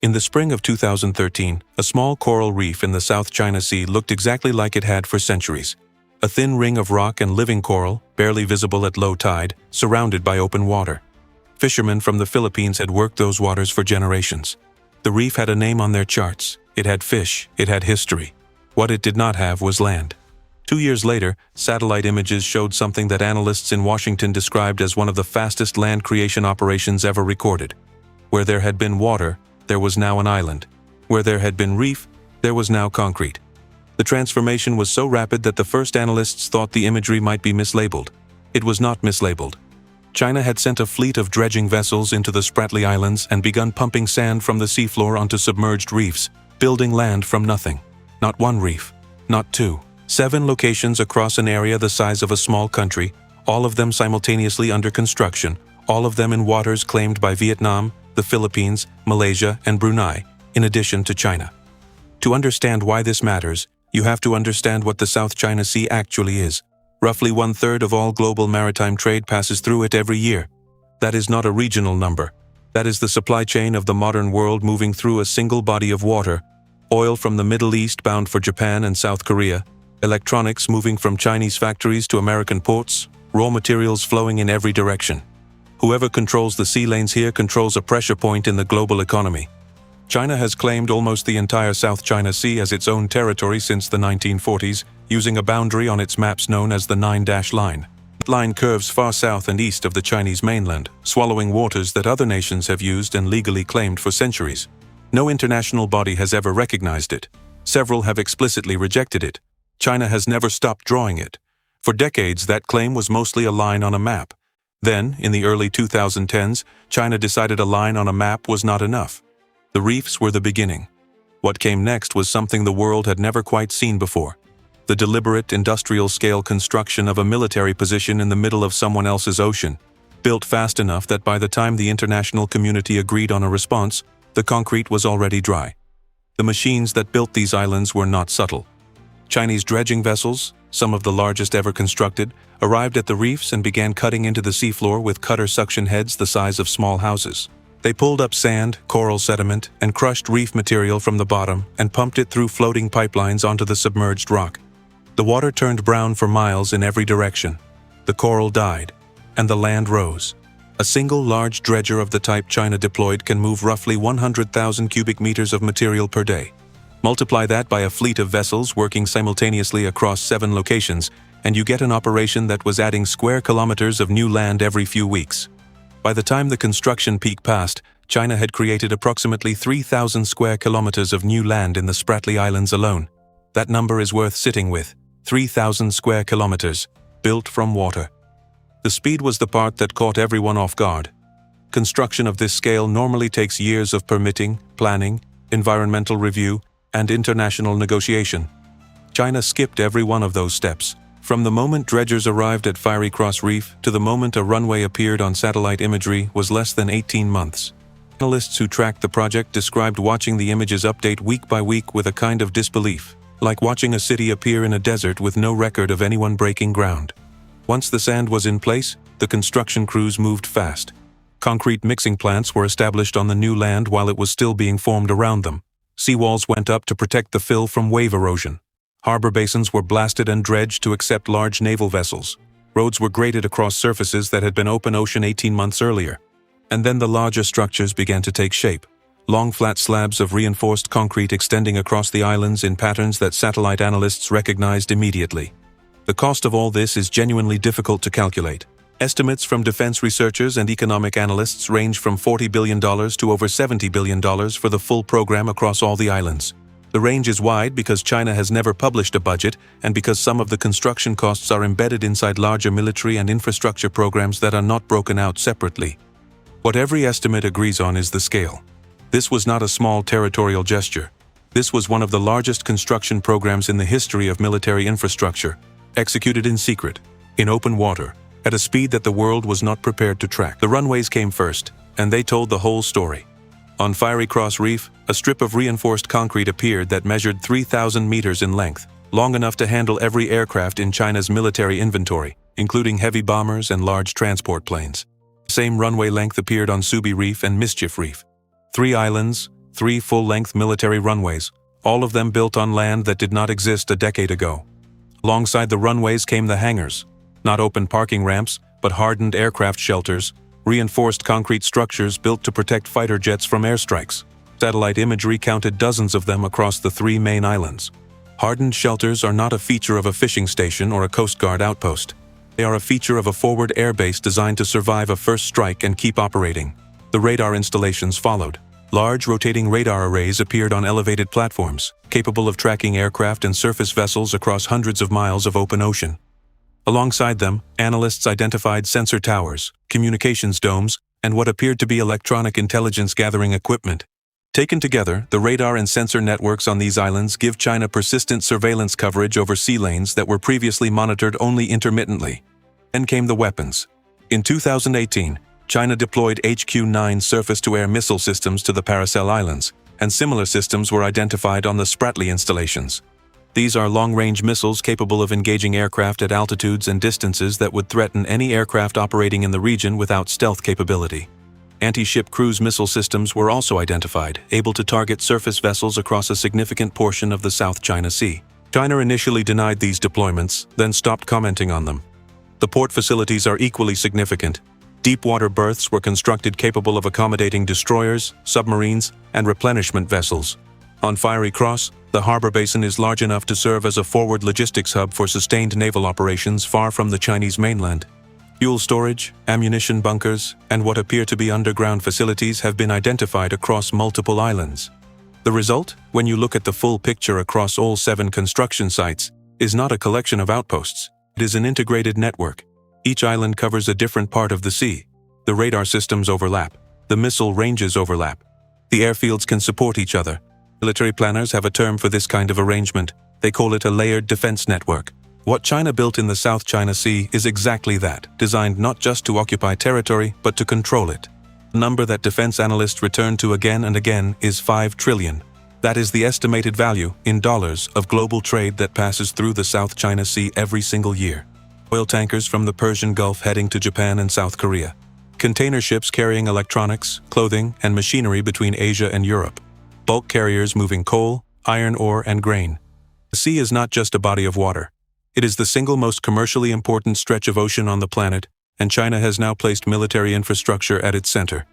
In the spring of 2013, a small coral reef in the South China Sea looked exactly like it had for centuries. A thin ring of rock and living coral, barely visible at low tide, surrounded by open water. Fishermen from the Philippines had worked those waters for generations. The reef had a name on their charts. It had fish, it had history. What it did not have was land. 2 years later, satellite images showed something that analysts in Washington described as one of the fastest land creation operations ever recorded. Where there had been water, there was now an island. Where there had been reef, there was now concrete. The transformation was so rapid that the first analysts thought the imagery might be mislabeled. It was not mislabeled. China had sent a fleet of dredging vessels into the Spratly Islands and begun pumping sand from the seafloor onto submerged reefs, building land from nothing. Not one reef, not two. 7 locations across an area the size of a small country, all of them simultaneously under construction, all of them in waters claimed by Vietnam, the Philippines, Malaysia, and Brunei, in addition to China. To understand why this matters, you have to understand what the South China Sea actually is. Roughly 1/3 of all global maritime trade passes through it every year. That is not a regional number. That is the supply chain of the modern world moving through a single body of water. Oil from the Middle East bound for Japan and South Korea, electronics moving from Chinese factories to American ports, raw materials flowing in every direction. Whoever controls the sea lanes here controls a pressure point in the global economy. China has claimed almost the entire South China Sea as its own territory since the 1940s, using a boundary on its maps known as the 9-dash line. That line curves far south and east of the Chinese mainland, swallowing waters that other nations have used and legally claimed for centuries. No international body has ever recognized it. Several have explicitly rejected it. China has never stopped drawing it. For decades, that claim was mostly a line on a map. Then, in the early 2010s, China decided a line on a map was not enough. The reefs were the beginning. What came next was something the world had never quite seen before. The deliberate, industrial-scale construction of a military position in the middle of someone else's ocean, built fast enough that by the time the international community agreed on a response, the concrete was already dry. The machines that built these islands were not subtle. Chinese dredging vessels, some of the largest ever constructed, arrived at the reefs and began cutting into the seafloor with cutter suction heads the size of small houses. They pulled up sand, coral sediment, and crushed reef material from the bottom and pumped it through floating pipelines onto the submerged rock. The water turned brown for miles in every direction. The coral died, and the land rose. A single large dredger of the type China deployed can move roughly 100,000 cubic meters of material per day. Multiply that by a fleet of vessels working simultaneously across 7 locations, and you get an operation that was adding square kilometers of new land every few weeks. By the time the construction peak passed, China had created approximately 3,000 square kilometers of new land in the Spratly Islands alone. That number is worth sitting with. 3,000 square kilometers, built from water. The speed was the part that caught everyone off guard. Construction of this scale normally takes years of permitting, planning, environmental review, and international negotiation. China skipped every one of those steps. From the moment dredgers arrived at Fiery Cross Reef to the moment a runway appeared on satellite imagery was less than 18 months. Analysts who tracked the project described watching the images update week by week with a kind of disbelief, like watching a city appear in a desert with no record of anyone breaking ground. Once the sand was in place, the construction crews moved fast. Concrete mixing plants were established on the new land while it was still being formed around them. Seawalls went up to protect the fill from wave erosion. Harbor basins were blasted and dredged to accept large naval vessels. Roads were graded across surfaces that had been open ocean 18 months earlier. And then the larger structures began to take shape. Long flat slabs of reinforced concrete extending across the islands in patterns that satellite analysts recognized immediately. The cost of all this is genuinely difficult to calculate. Estimates from defense researchers and economic analysts range from $40 billion to over $70 billion for the full program across all the islands. The range is wide because China has never published a budget and because some of the construction costs are embedded inside larger military and infrastructure programs that are not broken out separately. What every estimate agrees on is the scale. This was not a small territorial gesture. This was one of the largest construction programs in the history of military infrastructure, executed in secret, in open water, at a speed that the world was not prepared to track. The runways came first, and they told the whole story. On Fiery Cross Reef, a strip of reinforced concrete appeared that measured 3,000 meters in length, long enough to handle every aircraft in China's military inventory, including heavy bombers and large transport planes. The same runway length appeared on Subi Reef and Mischief Reef. 3 islands, 3 full-length military runways, all of them built on land that did not exist a decade ago. Alongside the runways came the hangars, not open parking ramps, but hardened aircraft shelters, reinforced concrete structures built to protect fighter jets from airstrikes. Satellite imagery counted dozens of them across the 3 main islands. Hardened shelters are not a feature of a fishing station or a Coast Guard outpost. They are a feature of a forward airbase designed to survive a first strike and keep operating. The radar installations followed. Large rotating radar arrays appeared on elevated platforms, capable of tracking aircraft and surface vessels across hundreds of miles of open ocean. Alongside them, analysts identified sensor towers, communications domes, and what appeared to be electronic intelligence gathering equipment. Taken together, the radar and sensor networks on these islands give China persistent surveillance coverage over sea lanes that were previously monitored only intermittently. Then came the weapons. In 2018, China deployed HQ-9 surface-to-air missile systems to the Paracel Islands, and similar systems were identified on the Spratly installations. These are long-range missiles capable of engaging aircraft at altitudes and distances that would threaten any aircraft operating in the region without stealth capability. Anti-ship cruise missile systems were also identified, able to target surface vessels across a significant portion of the South China Sea. China initially denied these deployments, then stopped commenting on them. The port facilities are equally significant. Deep-water berths were constructed capable of accommodating destroyers, submarines, and replenishment vessels. On Fiery Cross, the harbor basin is large enough to serve as a forward logistics hub for sustained naval operations far from the Chinese mainland. Fuel storage, ammunition bunkers, and what appear to be underground facilities have been identified across multiple islands. The result, when you look at the full picture across all 7 construction sites, is not a collection of outposts. It is an integrated network. Each island covers a different part of the sea. The radar systems overlap. The missile ranges overlap. The airfields can support each other. Military planners have a term for this kind of arrangement. They call it a layered defense network. What China built in the South China Sea is exactly that, designed not just to occupy territory, but to control it. The number that defense analysts return to again and again is 5 trillion. That is the estimated value, in dollars, of global trade that passes through the South China Sea every single year. Oil tankers from the Persian Gulf heading to Japan and South Korea. Container ships carrying electronics, clothing, and machinery between Asia and Europe. Bulk carriers moving coal, iron ore, and grain. The sea is not just a body of water. It is the single most commercially important stretch of ocean on the planet, and China has now placed military infrastructure at its center.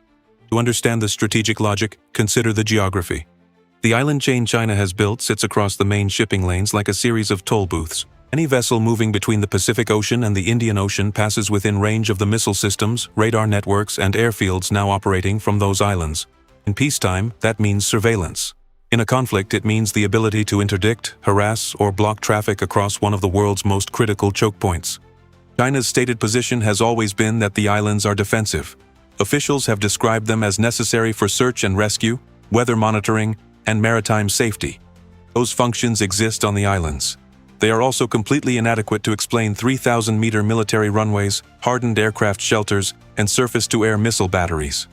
To understand the strategic logic, consider the geography. The island chain China has built sits across the main shipping lanes like a series of toll booths. Any vessel moving between the Pacific Ocean and the Indian Ocean passes within range of the missile systems, radar networks, and airfields now operating from those islands. In peacetime, that means surveillance. In a conflict, it means the ability to interdict, harass, or block traffic across one of the world's most critical choke points. China's stated position has always been that the islands are defensive. Officials have described them as necessary for search and rescue, weather monitoring, and maritime safety. Those functions exist on the islands. They are also completely inadequate to explain 3,000-meter military runways, hardened aircraft shelters, and surface-to-air missile batteries.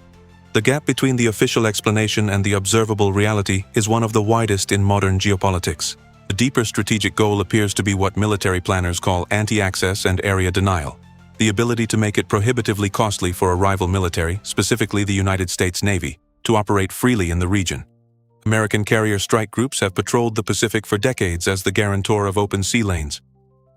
The gap between the official explanation and the observable reality is one of the widest in modern geopolitics. The deeper strategic goal appears to be what military planners call anti-access and area denial. The ability to make it prohibitively costly for a rival military, specifically the United States Navy, to operate freely in the region. American carrier strike groups have patrolled the Pacific for decades as the guarantor of open sea lanes.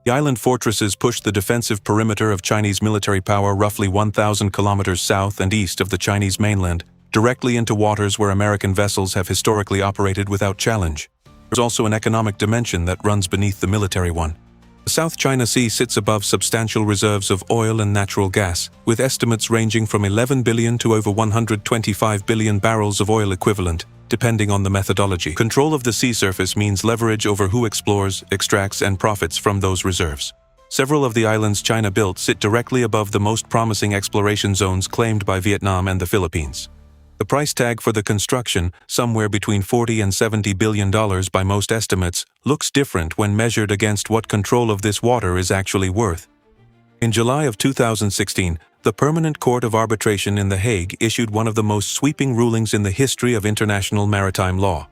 The island fortresses push the defensive perimeter of Chinese military power roughly 1,000 kilometers south and east of the Chinese mainland, directly into waters where American vessels have historically operated without challenge. There's also an economic dimension that runs beneath the military one. The South China Sea sits above substantial reserves of oil and natural gas, with estimates ranging from 11 billion to over 125 billion barrels of oil equivalent, depending on the methodology. Control of the sea surface means leverage over who explores, extracts, and profits from those reserves. Several of the islands China built sit directly above the most promising exploration zones claimed by Vietnam and the Philippines. The price tag for the construction, somewhere between $40 and $70 billion by most estimates, looks different when measured against what control of this water is actually worth. In July of 2016, the Permanent Court of Arbitration in The Hague issued one of the most sweeping rulings in the history of international maritime law.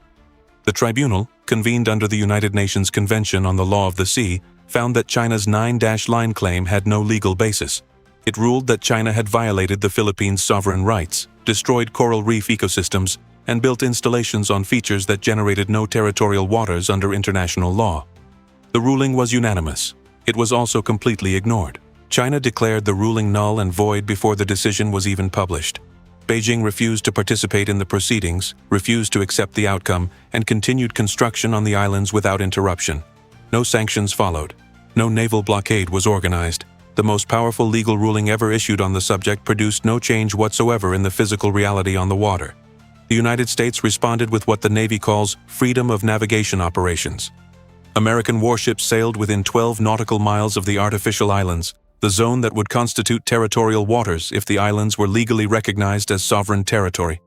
The tribunal, convened under the United Nations Convention on the Law of the Sea, found that China's 9-line claim had no legal basis. It ruled that China had violated the Philippines' sovereign rights, destroyed coral reef ecosystems, and built installations on features that generated no territorial waters under international law. The ruling was unanimous. It was also completely ignored. China declared the ruling null and void before the decision was even published. Beijing refused to participate in the proceedings, refused to accept the outcome, and continued construction on the islands without interruption. No sanctions followed. No naval blockade was organized. The most powerful legal ruling ever issued on the subject produced no change whatsoever in the physical reality on the water. The United States responded with what the Navy calls freedom of navigation operations. American warships sailed within 12 nautical miles of the artificial islands, the zone that would constitute territorial waters if the islands were legally recognized as sovereign territory.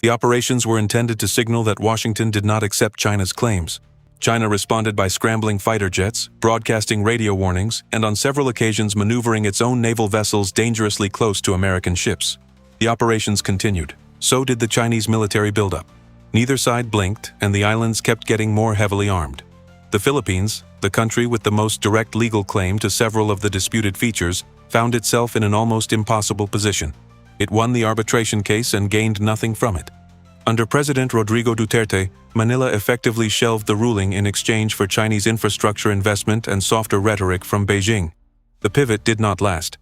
The operations were intended to signal that Washington did not accept China's claims. China responded by scrambling fighter jets, broadcasting radio warnings, and on several occasions maneuvering its own naval vessels dangerously close to American ships. The operations continued. So did the Chinese military buildup. Neither side blinked, and the islands kept getting more heavily armed. The Philippines, the country with the most direct legal claim to several of the disputed features, found itself in an almost impossible position. It won the arbitration case and gained nothing from it. Under President Rodrigo Duterte, Manila effectively shelved the ruling in exchange for Chinese infrastructure investment and softer rhetoric from Beijing. The pivot did not last.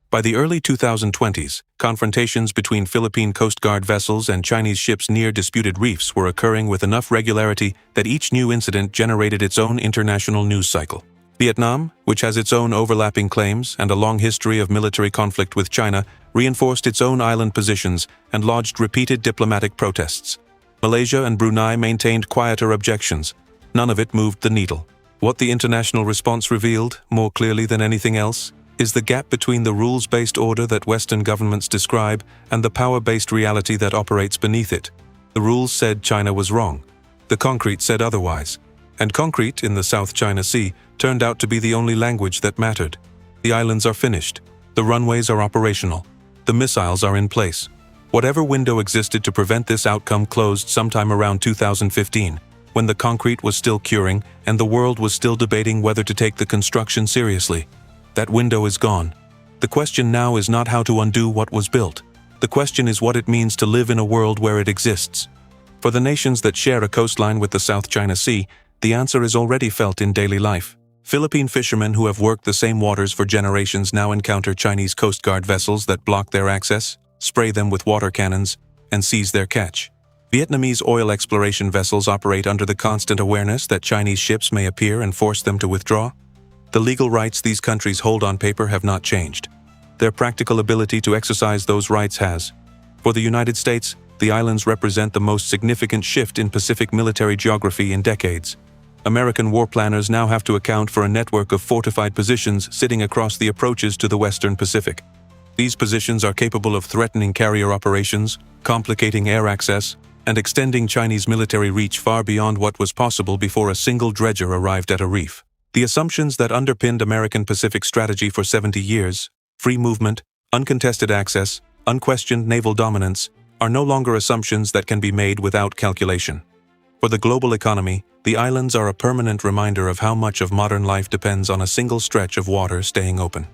By the early 2020s, confrontations between Philippine Coast Guard vessels and Chinese ships near disputed reefs were occurring with enough regularity that each new incident generated its own international news cycle. Vietnam, which has its own overlapping claims and a long history of military conflict with China, reinforced its own island positions and lodged repeated diplomatic protests. Malaysia and Brunei maintained quieter objections. None of it moved the needle. What the international response revealed, more clearly than anything else, is the gap between the rules-based order that Western governments describe and the power-based reality that operates beneath it. The rules said China was wrong. The concrete said otherwise. And concrete in the South China Sea turned out to be the only language that mattered. The islands are finished. The runways are operational. The missiles are in place. Whatever window existed to prevent this outcome closed sometime around 2015, when the concrete was still curing and the world was still debating whether to take the construction seriously. That window is gone. The question now is not how to undo what was built. The question is what it means to live in a world where it exists. For the nations that share a coastline with the South China Sea, the answer is already felt in daily life. Philippine fishermen who have worked the same waters for generations now encounter Chinese Coast Guard vessels that block their access, spray them with water cannons, and seize their catch. Vietnamese oil exploration vessels operate under the constant awareness that Chinese ships may appear and force them to withdraw. The legal rights these countries hold on paper have not changed. Their practical ability to exercise those rights has. For the United States, the islands represent the most significant shift in Pacific military geography in decades. American war planners now have to account for a network of fortified positions sitting across the approaches to the Western Pacific. These positions are capable of threatening carrier operations, complicating air access, and extending Chinese military reach far beyond what was possible before a single dredger arrived at a reef. The assumptions that underpinned American Pacific strategy for 70 years, free movement, uncontested access, unquestioned naval dominance, are no longer assumptions that can be made without calculation. For the global economy, the islands are a permanent reminder of how much of modern life depends on a single stretch of water staying open.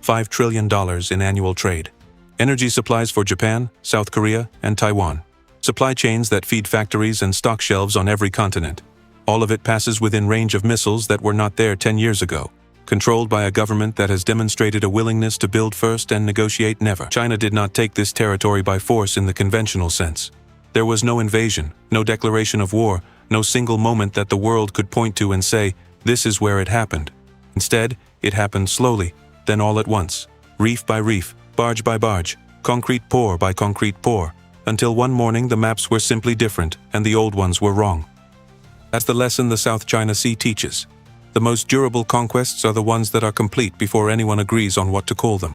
$5 trillion in annual trade. Energy supplies for Japan, South Korea, and Taiwan. Supply chains that feed factories and stock shelves on every continent. All of it passes within range of missiles that were not there 10 years ago, controlled by a government that has demonstrated a willingness to build first and negotiate never. China did not take this territory by force in the conventional sense. There was no invasion, no declaration of war, no single moment that the world could point to and say, this is where it happened. Instead, it happened slowly, then all at once, reef by reef, barge by barge, concrete pour by concrete pour, until one morning the maps were simply different and the old ones were wrong. That's the lesson the South China Sea teaches. The most durable conquests are the ones that are complete before anyone agrees on what to call them.